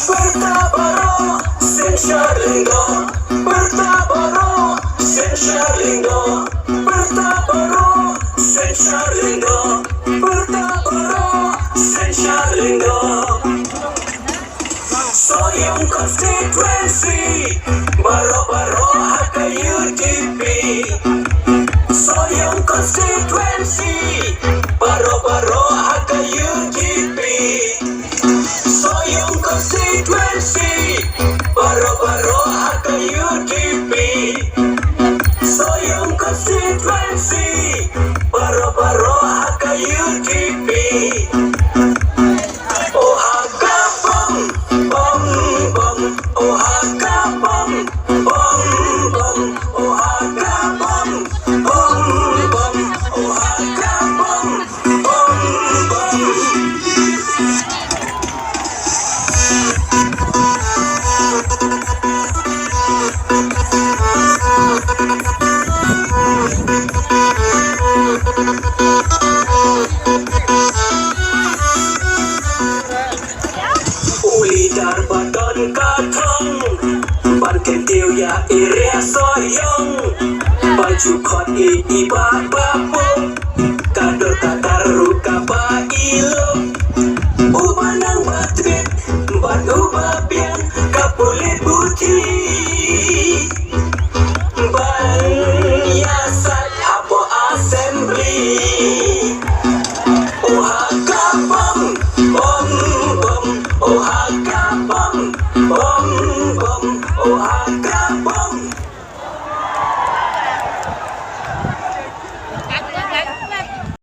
Bertabaro, sensyalindo, bertabaro, sensyalindo, bertabaro, sensyalindo, bertabaro, sensyalindo. Sohïong constituency, baro-baro haka UDP. Sohïong constituency, baro-baro haka UDP. Sohïong constituency, baro-baro haka UDP. Sohïong constituency, baro-baro haka UDP. Oh haka BoM, BoM, BoM, oh haka BoM, BoM, BoM, oh haka BoM, BoM, BoM, oh haka BoM, BoM, BoM. Uli dar badan katong ban kentil ya iria Sohïong baju kot iba bapung kador katar ruka ba ilum ubanang batrit ban ubabian kapulit buti ban yasat hapo assembly. Oh haka BoM, BoM, BoM, oh haka BoM, BoM, BoM, oh haka